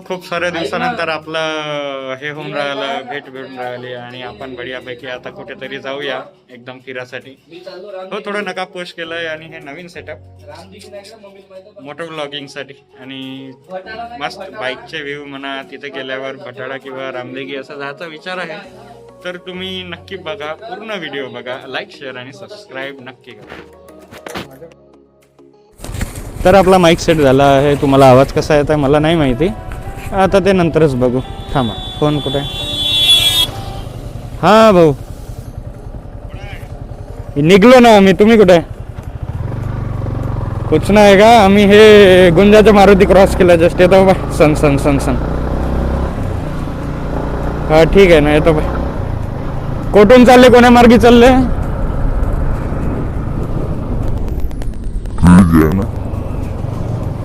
खूप साऱ्या दिवसानंतर आपलं हे होऊन राहिलं, भेट भेटून राहिली आणि आपण बढियापैकी आता कुठेतरी जाऊया एकदम फिरासाठी. हो, थोडं नका पोस्ट केलंय आणि हे नवीन सेटअप मोटर ब्लॉगिंग साठी आणि मस्त बाईकचे व्ह्यू म्हणा, तिथे गेल्यावर भटाळा किंवा रामदेगी असा जायचा विचार आहे. तर तुम्ही नक्की बघा, पूर्ण व्हिडिओ बघा, लाईक शेअर आणि सबस्क्राईब नक्की करा. तर आपला माईक सेट झाला आहे. तुम्हाला आवाज कसा येत आहे मला नाही माहिती, आता ते नंतरच बघू. थांबा, फोन कुठे आहे? हां भाऊ, निघलो ना आम्ही. तुम्ही कुठे आहे? कुछ ना आहे का? आम्ही हे गुंजाच्या मारुती क्रॉस केला जस्ट. येतो बा सन सन सन सन. हा ठीक आहे ना, येतो बा. कुठून चालले, कोण्या मार्गी चालले?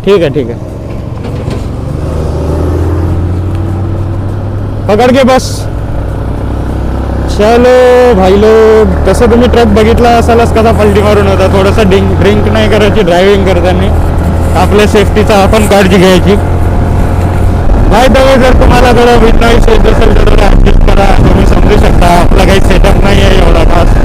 ठीक है ठीक है, पकड़ के बस. चलो भाई लोग. तसं तुम्ही ट्रक बघितला असालच कसा पलटी मारून होता. थोडंसं ड्रिंक नाही करायची ड्रायव्हिंग करताना, आपल्या सेफ्टीचा आपण काळजी घ्यायची. बाय द वे, जर तुम्हाला थोडं विंड नॉईज येत असेल तर थोडं ॲडजस्ट करा. तुम्ही समजू शकता आपला काही सेटअप नाही आहे एवढा खास.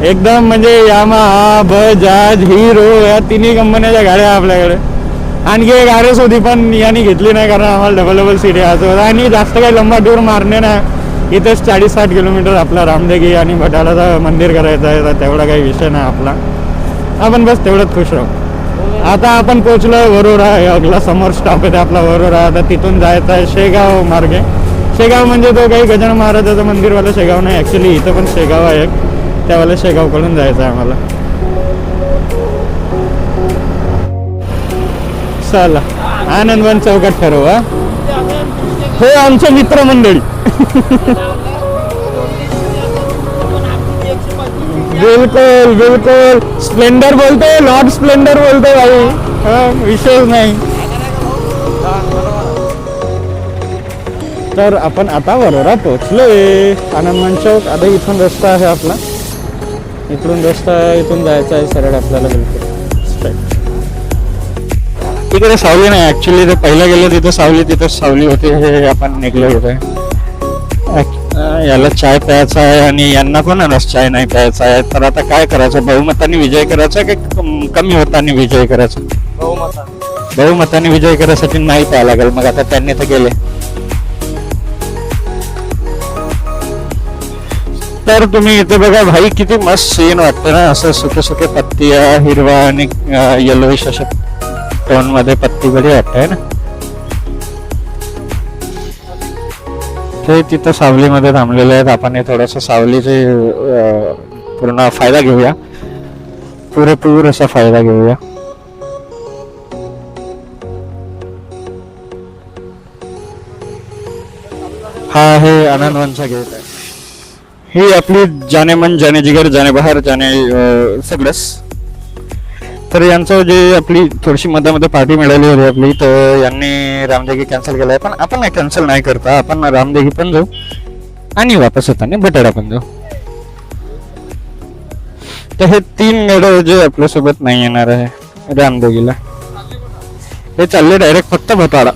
एकदम म्हणजे यामाहा, बजाज, हिरो या तिन्ही कंपन्याच्या गाड्या आपल्याकडे. आणखी एक RS होती पण यांनी घेतली नाही कारण आम्हाला डबल सीट यायचं आणि जास्त काही लंबा टूर मारणे नाही. इथेच 40-60 किलोमीटर आपला रामदेगी आणि भटाळाचं मंदिर करायचं आहे, तर तेवढा काही विषय नाही आपला. आपण बस तेवढंच खुश राहू. आता आपण पोचलो वरोरा. अगला समोर स्टॉप आहे आपला वरोरा. आता तिथून जायचं आहे शेगाव मार्गे. शेगाव म्हणजे तो काही गजानन महाराजाचं मंदिरवाला शेगाव नाही, ॲक्च्युली इथं पण शेगाव आहे, त्यावाला शेगावकडून जायचं आहे आम्हाला. चला आनंदवन चौकात ठरवू. हे आमचे मित्रमंडळी. बिलकुल बिलकुल. स्प्लेंडर बोलतोय, लॉर्ड स्प्लेंडर बोलतोय भाई, विषय नाही. तर आपण आता वरोरा पोहोचलोय, आनंदवन चौक. आता इथून रस्ता आहे आपला, इकडून रस्ता आहे, इथून जायचं आहे सरळ आपल्याला बिलकुल स्ट्रेट. तिकडे सावली नाही ॲक्च्युली, ते पहिला गेलं तिथं सावली, तिथं सावली होती. हे आपण निघलो होते. याला चाय प्यायचा आहे आणि यांना कोणालाच चाय नाही प्यायचा आहे. तर आता काय करायचं, बहुमताने विजय करायचा की कमी मताने विजय करायचा? बहुमताने विजय करायसाठी नाही प्यायला लागेल. मग आता त्यांनी तर गेले. तर तुम्ही इथे बघा भाई, किती मस्त सीन वाटतं ना, असं सुके सुके पत्ती, हिरवा आणि येलोइश अशा टोन मध्ये पत्ती बरी वाटतंय ना. ते तिथं सावलीमध्ये थांबलेले आहेत. आपण हे थोडंसं सावलीचे पूर्ण फायदा घेऊया, पुरेपूर असा फायदा घेऊया. हा आहे आनंदवनचा गेट आहे. ही आपली जाने मन जाने जिगर जाने बाहेर जाने सगळंच. तर यांचं जे आपली थोडीशी मध्ये पार्टी मिळाली होती आपली, तर यांनी रामदेगी कॅन्सल केलं आहे. पण आपण नाही कॅन्सल नाही करता, आपण रामदेगी पण जाऊ आणि वापस येताना भटाळा पण जाऊ. तर हे 3 गाड्या जे आपल्यासोबत नाही येणार आहे रामदेगीला, हे चालले डायरेक्ट फक्त भटाळा.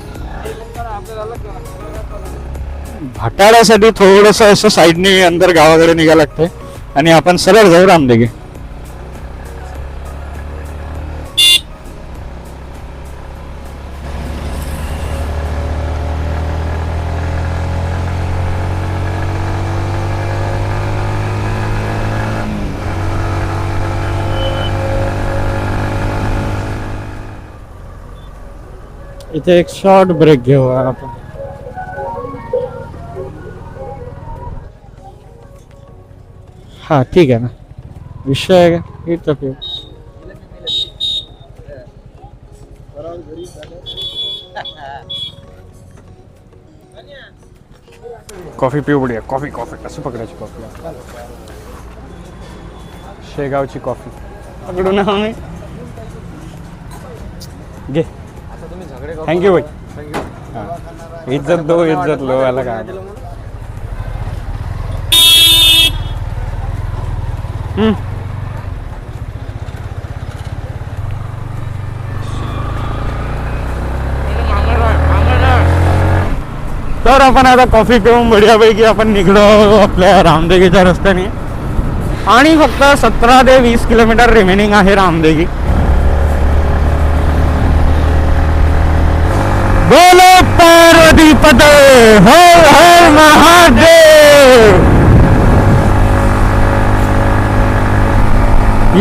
भटाळ्यासाठी थोडस असं साईडने अंदर गावाकडे निघायला लागते आणि आपण सरळ जाऊ रामदेगी. इथे एक शॉर्ट ब्रेक घेऊ आपण. हा ठीक आहे ना, विषय आहे का इथं पिऊ. कॉफी पिऊ बढिया. कॉफी कसं पकडायची कॉफी? शेगावची कॉफी पकडू ना आम्ही. घे. थँक्यू भाई. हां इज्जत दो इज्जत लो आला का. तर आपण आता कॉफी पिऊन बढियापैकी आपण निघलो आपल्या रामदेगीच्या रस्त्याने. आणि फक्त 17 ते 20 किलोमीटर रिमेनिंग आहे रामदेगी. बोलो पार्वतीपते हर हर महादेव.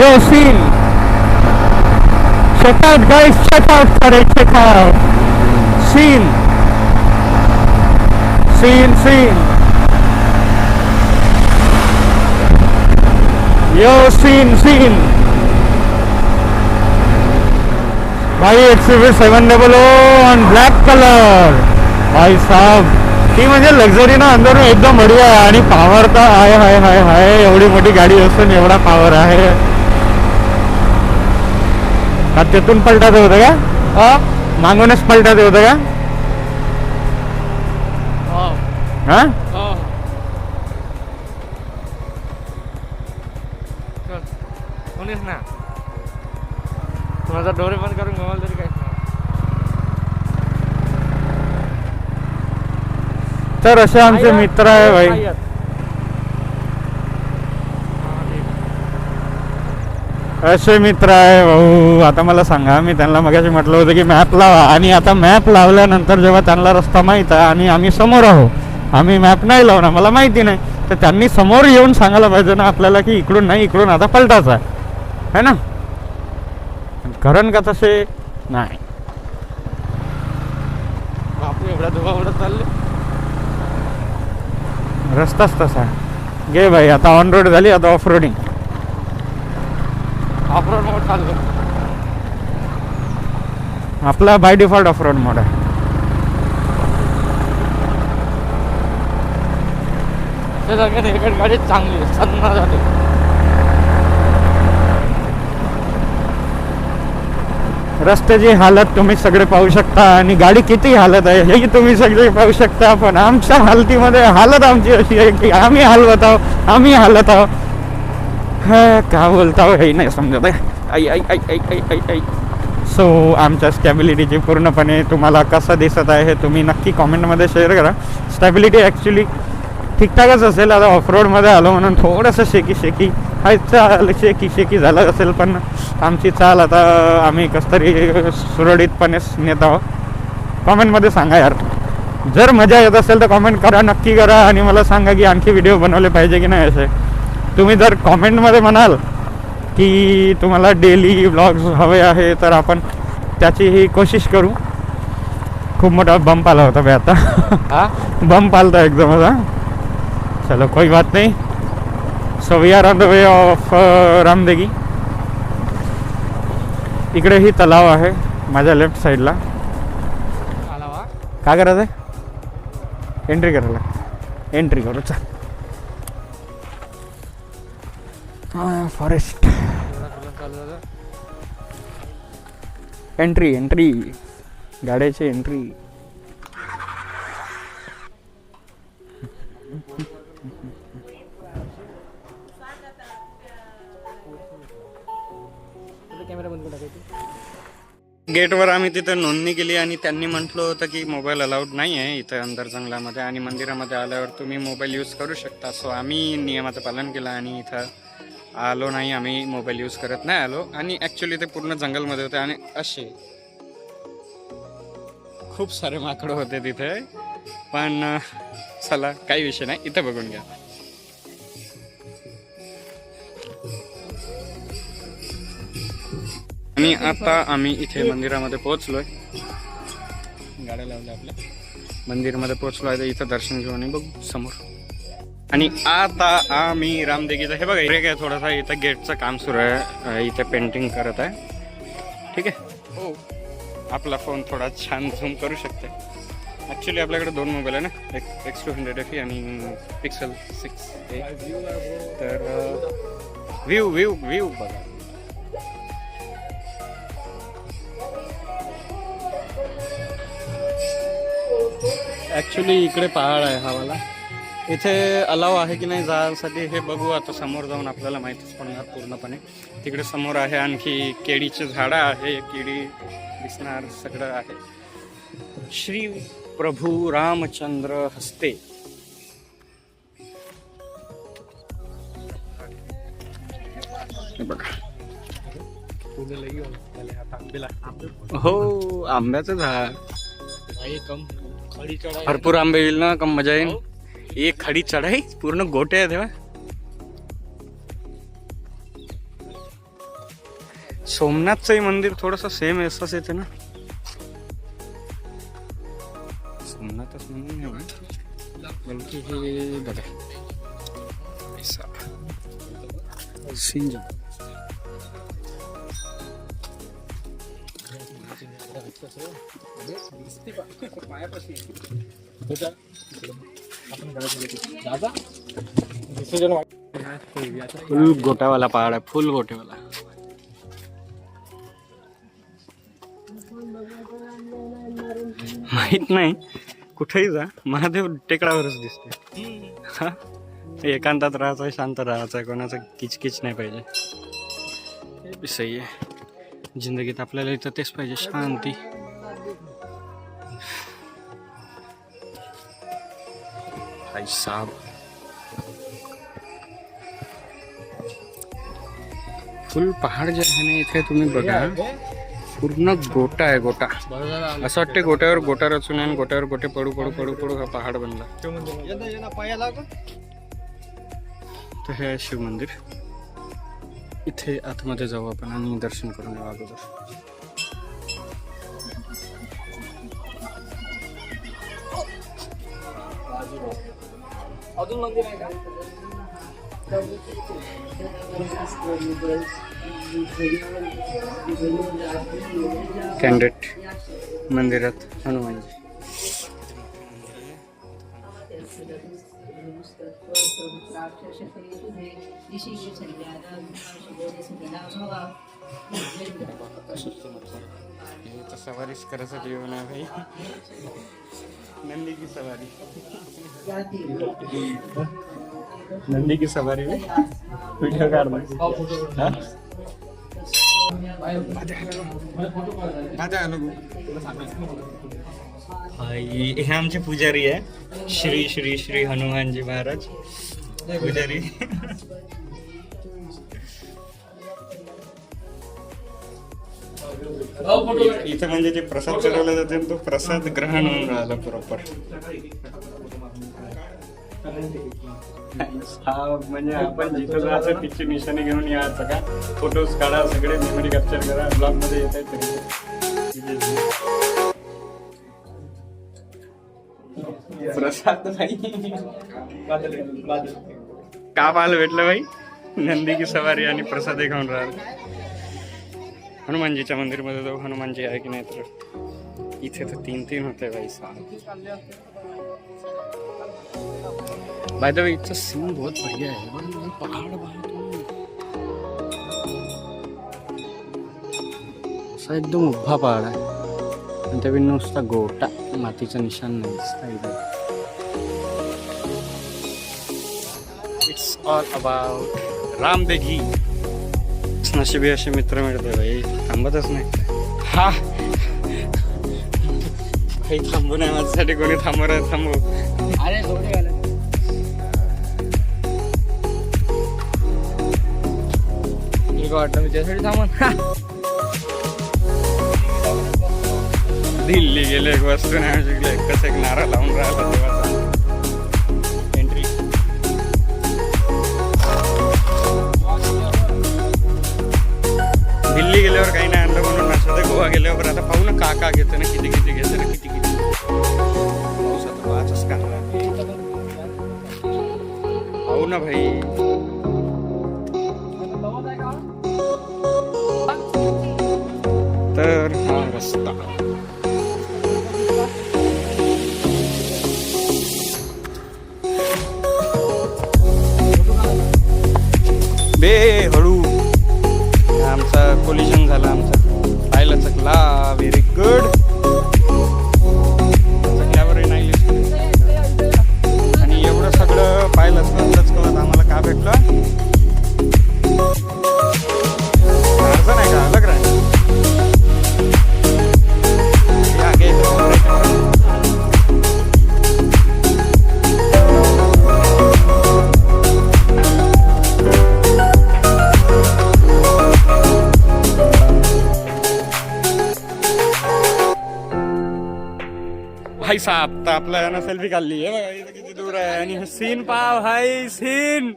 यो scene check out guys, check out करे check out scene scene scene yo scene scene भाई XUV 700 ऑन ब्लॅक कलर भाई साहब. ती म्हणजे लक्झरी ना अंदर एकदम बढिया आहे. आणि पॉवर तर आहे हाय हाय हाय. एवढी मोठी गाडी असून एवढा पॉवर आहे. का तिथून पलटायचं होतं का. मागूनच पलटायचं होतं का. हा ना माझा डोळे बंद करून मोबाईल तरी काय. तर असे आमचे मित्र आहे भाई. असे मित्र आहे भाऊ. आता मला सांगा, मी त्यांना मगाशी म्हटलं होतं की मॅप लावा. आणि आता मॅप लावल्यानंतर जेव्हा त्यांना रस्ता माहीत आहे आणि आम्ही समोर आहो, आम्ही मॅप नाही लावणार, मला माहिती नाही, तर त्यांनी समोर येऊन सांगायला पाहिजे ना आपल्याला की इकडून नाही इकडून आता पलटायचं आहे ना. कारण का तसे नाही. बापू एवढा धुवा उडत चालले. रस्ताच तसा आहे. घे भाई आता ऑन रोड झाली, आता ऑफ रोडिंग. ऑफ रोड मोड चालू आपला बाय डिफॉल्ट ऑफ रोड मोड आहे. ते सगळ्यांनी इकडे गाडी चांगली सन्ना झाली. रस्त्याची हालत तुम्ही सगळे पाहू शकता आणि गाडी किती हालत आहे हे तुम्ही सगळे पाहू शकता. पण आमच्या हालतीमध्ये हालत आमची अशी आहे की आम्ही हालवत आहोत, आम्ही हालत आहोत. का बोलता हो हे नाही समजत आहे. आई आई आई आई आई आई आई. सो आमच्या स्टॅबिलिटीची पूर्णपणे तुम्हाला कसं दिसत आहे हे तुम्ही नक्की कॉमेंटमध्ये शेअर करा. स्टॅबिलिटी ॲक्च्युली ठीकठाकच असेल. आता ऑफरोडमध्ये आलो म्हणून थोडंसं शेकी शेकी हाय चाल शेकी झालं असेल, पण आमची चाल आता आम्ही कसं तरी सुरळीतपणेच नेत आहोत. कॉमेंटमध्ये सांगा यार, जर मजा येत असेल तर कॉमेंट करा, नक्की करा. आणि मला सांगा की आणखी व्हिडिओ बनवले पाहिजे की नाही. असे तुम्ही जर कॉमेंटमध्ये म्हणाल की तुम्हाला डेली व्लॉग्स हवे आहे तर आपण त्याचीही कोशिश करू. खूप मोठा बंप आला होता बे आता. हा बंप आला था एकदम आता. चलो कोई बात नहीं. So we are on the way of Ramdegi. इकडे ही तलाव आहे माझ्या लेफ्ट साईडला. काय करायचं आहे. एंट्री करायला. एंट्री करू चल. फॉरेस्ट एंट्री एंट्री गाड्याची एंट्री. गेटवर आम्ही तिथं नोंदणी केली आणि त्यांनी म्हटलं होतं की मोबाईल अलाउड नाही आहे इथं अंदर जंगलामध्ये आणि मंदिरामध्ये आल्यावर तुम्ही मोबाईल यूज करू शकता. सो आम्ही नियमाचं पालन केलं आणि इथं आलो नाही, आम्ही मोबाईल यूज करत नाही आलो. आणि ॲक्च्युली ते पूर्ण जंगलमध्ये होते आणि असे खूप सारे माकडं होते तिथे. पण चला काही विषय नाही, इथं बघून घ्या. आणि आता आम्ही इथे मंदिरामध्ये पोहोचलोय. गाड्या लावल्या आपल्या. मंदिरामध्ये पोहोचलो आहे, इथं दर्शन घेऊन बघू समोर. आणि आता आम्ही रामदेगीचं हे बघा ब्रेक आहे थोडासा. इथं गेटचं काम सुरू आहे, इथे पेंटिंग करत आहे. ठीक आहे. हो आपला फोन थोडा छान झूम करू शकते. ॲक्च्युली आपल्याकडे 2 मोबाईल आहे ना, एक X200 FE आणि पिक्सल 6a. तर व्ह्यू बघा. ॲक्च्युली इकडे पहाड आहे हा वाला. इथे अलाव आहे की नाही जाण्यासाठी हे बघू आता, समोर जाऊन आपल्याला माहितीच पडणार पूर्णपणे. तिकडे समोर आहे आणखी केळीचे झाडं आहे, केळी दिसणार सगळं आहे. श्री प्रभू रामचंद्र हस्ते. हे बघा. हो, आंब्याचं झाड. भरपूर आंबे येईल ना, कम मजा येईल. एक खडी चढाई पूर्ण गोटे आहे तेव्हा. सोमनाथचंही मंदिर थोडस सेम असंच येते ना. सोमनाथच म्हणून नाही बा, बल्कि हे बघा सिंज. फुल गोटावाला पहाड आहे, फुल गोटेवाला. माहित नाही, कुठेही जा महादेव टेकडावरच दिसते. हा, एकांतात राहायचं, शांत राहायचं, कोणाचं किचकिच नाही पाहिजे. सही आहे. जिंदगीत आपल्याला इथं तेच पाहिजे, शांती. भाई साहब, फुल पहाड जे आहे ना इथे तुम्ही बघा, पूर्ण गोटा आहे, गोटा. असं वाटते गोट्यावर गोटा रचून आणि गोट्यावर गोटे पडू पडू पडू पडू हा पहाड बनला. तर हे आहे शिव मंदिर. इथे आतमध्ये जाऊ आपण आणि दर्शन करून येऊ अगोदर. अजून मंदिर आहे का? कॅन्डेट मंदिरात हनुमानजी. सवारीच करायसाठी येऊन आहे भाई. नंदी की सवारी, नंदी की सवारी व्हिडिओ काढला. हे आमचे पुजारी आहे, श्री श्री श्री हनुमानजी महाराज पुजारी. इथं म्हणजे जे प्रसाद चढवला जाते तो प्रसाद ग्रहण होऊन राहिला प्रॉपर. हा म्हणजे आपण जिथं जायचं तिची निशाणी घेऊन यायचं का, फोटोज काढा, सगळे मेमरी कॅप्चर करा, ब्लॉग मध्ये येत आहेत. प्रसाद नाही का पाहायला भेटलं भाई, नंदी की सवारी आणि प्रसाद खाऊन राहिला. हनुमानजीच्या मंदिरमध्ये जाऊ, हनुमानजी आहे की नाही. तर इथे तर 3 होते भाई साहब. By the way it's scene बहुत बढ़िया है. पहाड़ असा एकदम उभा पहाड आहे आणि त्या नुसता गोटा, मातीचा निशाण नाही दिसता. It's all about Ramdegi. नशिबी असे मित्र मिळते भाई, थांबतच नाही. हा भाई थांबू नाही, माझ्यासाठी कोणी थांबू. अरे थोडे घालत वाटतं मी त्यासाठी थांबून. दिल्ली गेले, एक वस्तू नाही शिकले, एकच एक नारा लावून राहिला देवाचा. एंट्री दिल्ली गेल्यावर काही नाही आणलं म्हणून असं. गोवा गेल्यावर आता पाहू ना का घेतं ना, किती घेतं ना, किती पाऊस आता वाचच का पाहू ना भाई. तर हा रस्ता भाई साहब तर आपला यानं सेल्फी काढली आहे बघा, इथं किती दूर आहे. आणि हे सीन पहा भाई, सीन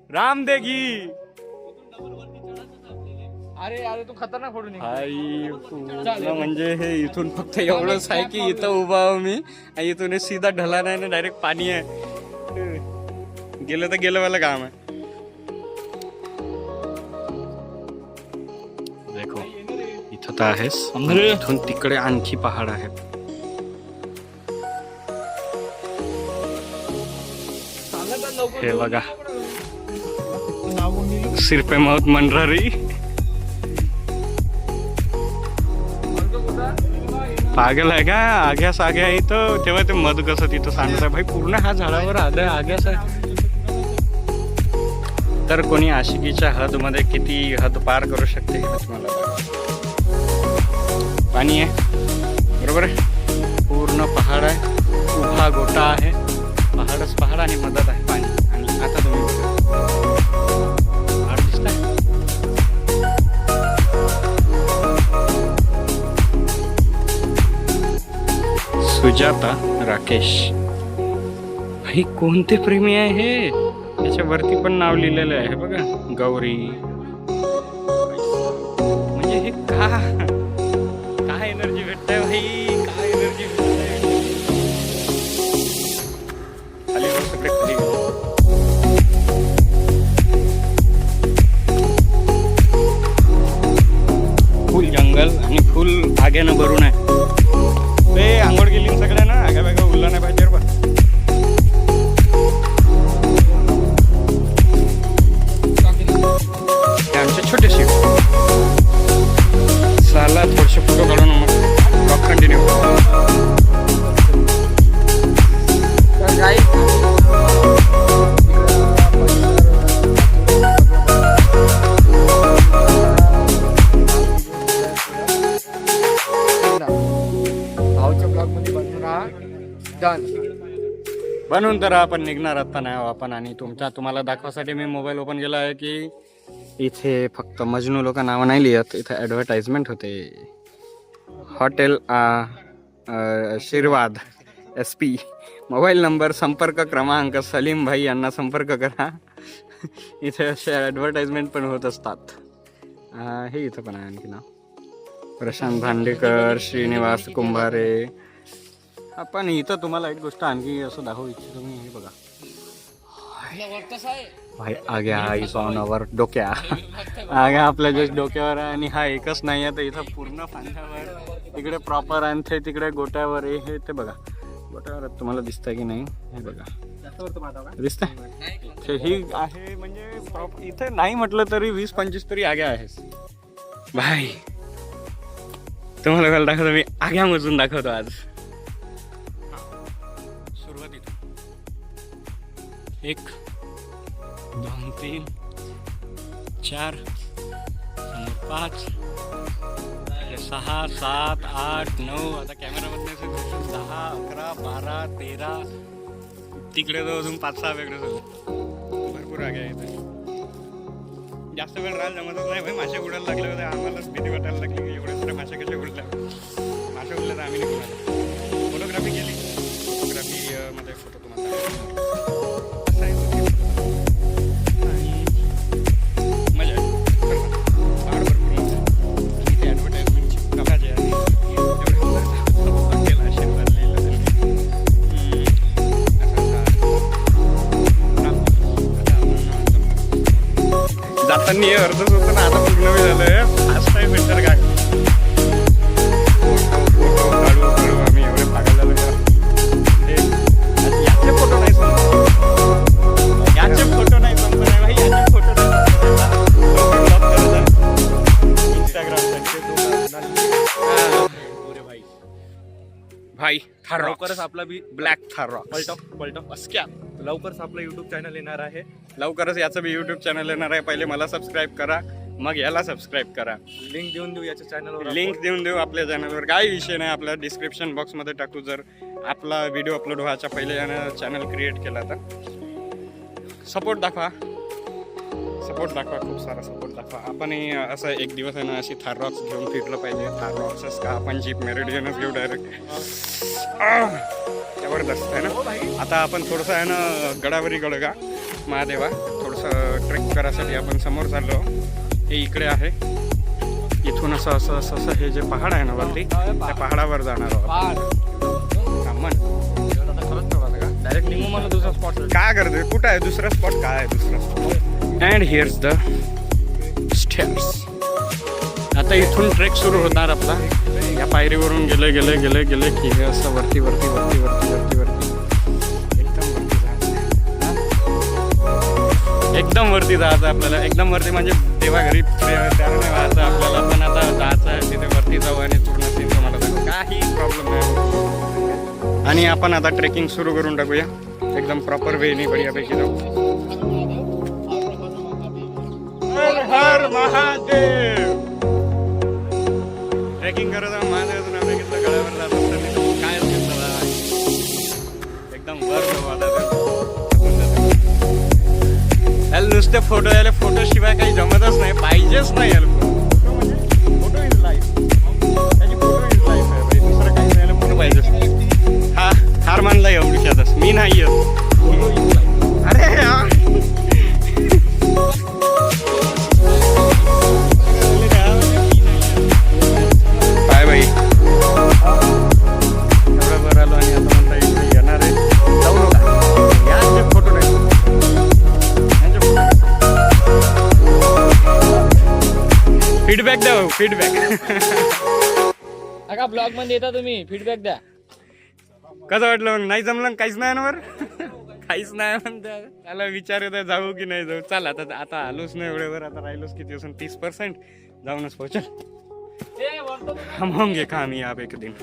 राम देगी. अरे अरे तू खतरनाक फोटो भाई पूर्ण म्हणजे हे इथून फक्त एवढंच आहे की इथं उभा आहो मी आणि इथून हे सीधा ढला नाही ना, डायरेक्ट पाणी आहे. गेलं तर गेलं वाला काम आहे. देखो इथं तर आहेस, इथून तिकडे आणखी पहाड आहेत. हे बघा सिरपे मौत मंडरारी. पागल आहे का, आग्यास आग्या इथं तेव्हा ते मध कसं तिथं सांगत आहे भाई. पूर्ण हा झाडावर आलं आग्यास आहे. तर कोणी आशिकीच्या हद मध्ये किती हद पार करू शकते हे तुम्हाला पाणी आहे बरोबर आहे. पूर्ण पहाड आहे, उभा गोटा आहे, पहाडच पहाड आणि मदत आहे पाणी. आणि आता तुम्ही पहाड दिसताय. सुजाता राकेश भाई कोणते प्रेमी आहे हे. त्याच्यावरती पण नाव लिहिलेलं आहे बघा, गौरी. म्हणजे हे काय एनर्जी भेटताय भाई, काय एनर्जी भेटताय. खाली सगळे खाली फुल जंगल आणि फुल आग्यानं भरून आहे. ते आंघोळ गेली सगळ्या ना, आग्या बागा उरला नाही पाहिजे बा. आमचे छोटे शिप साला थोडेसे फोटो काढून मग कंटिन्यू. भाऊच्या ब्लॉग मध्ये बनवून राहा. डन. बनवून तर आपण निघणार आता नाही आहो आपण. आणि तुम्हाला दाखवासाठी मी मोबाईल ओपन केला आहे की इथे फक्त मजनू लोक नावं नाही लिहत, इथे ॲडव्हर्टाइजमेंट होते. हॉटेल आशीर्वाद SP, मोबाईल नंबर, संपर्क क्रमांक, सलीम भाई यांना संपर्क करा. इथे असे ॲडव्हर्टाइजमेंट पण होत असतात. हे इथं पण आहे आणखी नाव, प्रशांत भांडेकर, श्रीनिवास कुंभारे. आपण इथं तुम्हाला एक गोष्ट आणखी असं दाखवू इच्छितो मी. हे बघा भाई आग्या इज ऑन अवर डोक्या. आग्या आपल्या जस्ट डोक्यावर आहे. आणि हा एकच नाही आहे तर इथं पूर्ण फांद्यावर, तिकडे प्रॉपर आणि ते तिकडे गोट्यावर आहे. हे ते बघा गोट्यावर तुम्हाला दिसतंय की नाही, हे बघा दिसतंय. ही आहे म्हणजे इथे नाही म्हटलं तरी 20-25 तरी आग्या आहेस भाई. तुम्हाला काय दाखवतो मी, आग्यामधून दाखवतो आज. सुरुवातीत 1 2 3 4 5 6 7 8 9. आता कॅमेरामध्ये 10 11 12 13. तिकडे तो अजून 5-6 वेगळे भरपूर आगे आहे. जास्त वेळ राहायला जमतच नाही भाई. मासे उडायला लागले होते, आम्हालाच भीती वाटायला लागली की एवढे सारे मासे कसे उडल्या. मासे उडले तर आम्ही निघून आलो. फोटोग्राफी केली, फोटोग्राफी मध्ये फोटो तुम्हाला मजा आहे. पहाड भरपूर आणि ते ॲडव्हर्टाइजमेंटची कमाल आहे. केला आशीर्वाद लिहिलं जाताना हे अर्धच होतं ना, आता पूर्ण वेळ झालंय. फास्ट आहे बेटर काय फोटो काढू आम्ही एवढे पागल झालो का. याचे फोटो नाही संपत, याचे फोटो नाही संपत आहे भाई. याचे फोटो भाई थार लवकरच आपला बी ब्लॅक थार पलटो अस्क्या. लवकरच आपला युट्यूब चॅनल येणार आहे. लवकरच याचं बी युट्यूब चॅनल येणार आहे. पहिले मला सबस्क्राईब करा, मग याला सबस्क्राईब करा. लिंक देऊन देऊ याच्या चॅनलवर. लिंक देऊन देऊ आपल्या चॅनलवर. काही विषय नाही, आपल्या डिस्क्रिप्शन बॉक्समध्ये टाकू. जर आपला व्हिडिओ अपलोड व्हायच्या पहिले यानं चॅनल क्रिएट केला तर सपोर्ट दाखवा. सपोर्ट दाखवा, खूप सारा सपोर्ट दाखवा. आपणही असं एक दिवस आहे ना अशी थार रॉक्स घेऊन फिरलं पाहिजे. थार रॉक्सच का आपण जीप मेरिडियनच घेऊ डायरेक्ट. जबरदस्त आहे ना. आता आपण थोडंसं आहे ना गडावरी गडगा महादेवा थोडंसं ट्रेक करायसाठी आपण समोर चाललो. हे इकडे आहे. इथून असं असं असं असं हे जे पहाड आहे ना वरती त्या पहाडावर जाणार आहोत. डायरेक्ट निघू मला दुसरा स्पॉट. काय करते, कुठं आहे दुसरा स्पॉट, काय आहे दुसरा spot. And heirs the steps. आता इथून ट्रेक सुरू होणार आपला. या पायरीवरून गेले गेले गेले गेले की हे असं वरती वरती वरती वरती वरती वरती एकदम वरती जायचं आपल्याला. एकदम वरती म्हणजे देवा घरी त्याला नाही व्हायचं आपल्याला, पण आता जायचं आहे तिथे वरती जाऊ आणि पूर्ण सीन तुम्हाला दाखवू. काही प्रॉब्लेम नाही. आणि आपण आता ट्रेकिंग सुरू करून टाकूया एकदम प्रॉपर वेनी बढियापैकी जाऊ. हर हर महादेव. ट्रेकिंग करत आहोत. महादेवाचं नाव घेतलं, गडावर जात असताना काय घेतलं एकदम वर जाऊ आता. याला नुसते फोटो यायला, फोटो शिवाय काही जमतच नाही, पाहिजेच नाही याला. फोटो म्हणजे फोटो इज लाईफ. त्याची फोटो इज लाईफ आहे भाई. दुसरं काही नाही, फोटो पाहिजेच नाही. हा हार मानला एवढ्यातच मी नाही येत. अरे यार काय भाई एवढं बरं आलो आणि आता म्हणता इकडे येणार आहे. जाऊ नका यांचे फोटो नाही. फीडबॅक द्या, फीडबॅक. का ब्लॉग मध्ये येता तुम्ही, फीडबॅक द्या. कसं वाटलं मग? नाही जमलं काहीच नाही ना. काहीच नाही म्हणता. त्याला विचार येतो जाऊ की नाही जाऊ. चल आता आता आलोच नाही एवढ्यावर, आता राहिलोच किती असून 30%. जाऊनच पोहोचल. हम होंगे कामयाब एक दिन.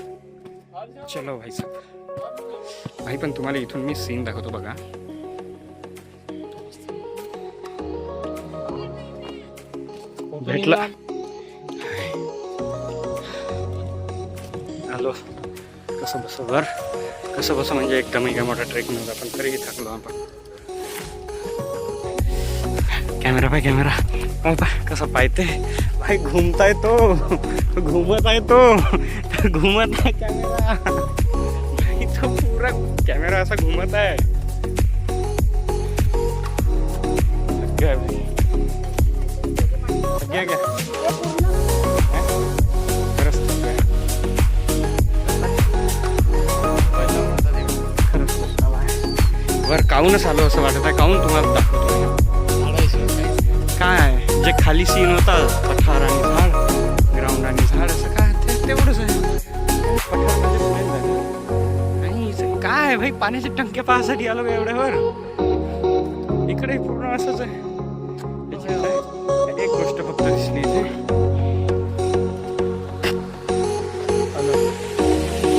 चलो भाई साहब. भाई पण तुम्हाला इथून मी सीन दाखवतो बघा. भेटला आलो. कसं बस वर, कसं बस म्हणजे एकदम काय मोठा ट्रेक नव्हता, पण तरीही थकलो आपण. कॅमेरा पाय, कॅमेरा पाय कसं पाहते भाई. घुमताय तो, घुमत आहे तो, घुमत आहे कॅमेरा. तो पुरा कॅमेरा असा घुमत आहे. घ्या घ्या वर काहूनच आलो असं वाटत आहे. काहून तुम्हाला दाखवतो काय जे खाली सीन होता, पठार आणि झाड, ग्राउंड आणि झाड, असं काय तेवढंच आहे. पठार म्हणजे प्लेन झालं. आणि काय भाई पाण्याचे टंके पाहासाठी आलो का एवढ्यावर. इकडे पूर्ण असंच आहे. एक गोष्ट फक्त दिसली इथे,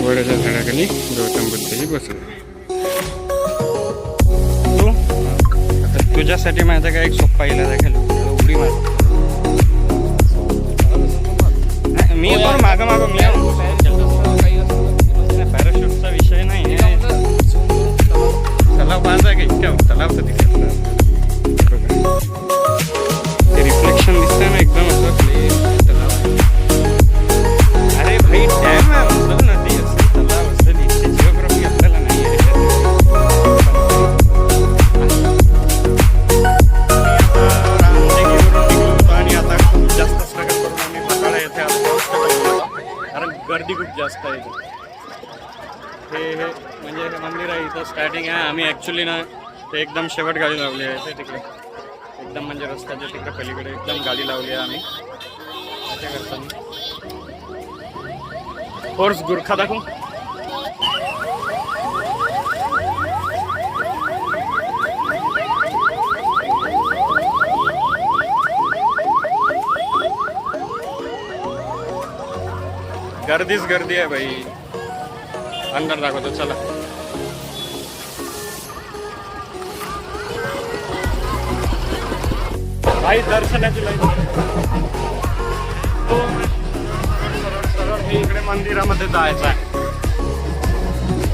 वडाच्या झाडाखाली गौतम बुद्धही बसले. आता तुझ्यासाठी माझा काय एक सोप्पा इलाज आहे. खाली उडी मार. मी पण मागं मागं मी पॅराशूटचा विषय नाही. तलाव बांधा का इतक्या तलाव तर दिसत ते रिफ्लेक्शन दिसतंय ना एकदम असं प्लेन तलाव आहे. अरे भाई डॅम आहे असेल ना ते, असं तलाव असेल. इथे जिओग्राफी आपल्याला नाही आहे. आणि आता खूप जास्त स्ट्रगल करून आम्ही सकाळी येथे आलो, कारण गर्दी खूप जास्त आहे. हे म्हणजे हे मंदिर आहे, इथं स्टार्टिंग आहे. आम्ही ॲक्च्युली ना ते एकदम शेवट गाडी लावली आहे ते तिकडे, एकदम म्हणजे रस्त्याच्या तिकडे पलीकडे एकदम गाडी लावली आहे आम्ही. अशा करताना फोर्स गुरखा दाखवू. गर्दीच गर्दी आहे भाई. अंदर दाखवतो चला. भाई दर्शनाची लाईन. सरळ हे इकडे मंदिरामध्ये जायचं आहे.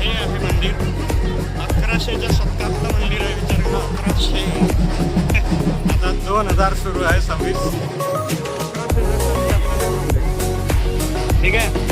हे आहे मंदिर. 1100च्या शतकातलं मंदिर आहे. विचार आता 2000 सुरू आहे 26. ठीक आहे.